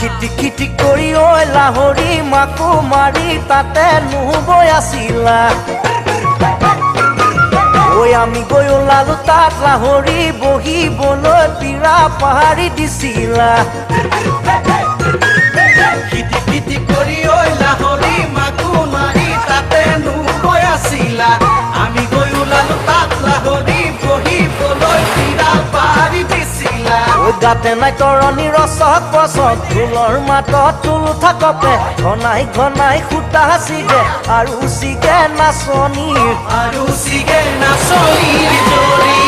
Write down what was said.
খিটি খিটি কৰি ঐ লাহৰি মাকো মাৰি তাতে নুবৈ আছিলা ঐ আমি গৈ ওলালো তাত লাহৰি বহিবলৈ পীৰা পাহাৰি দিছিলা খিটি খিটি কৰি ঐ লাহৰি মাকো মাৰি তাতে নুবৈ আছিলা আমি গৈ ওলালো তাত লাহৰি বহিবলৈ পীৰা পাহাৰি দিছিলা ঐ গাতে নাই তৰণি ৰচক পচক ঢোলৰ মাতত টোল থাকতে ঘনাই ঘনাই সূতা চিগে আৰু চিগে নাচনীৰ জৰি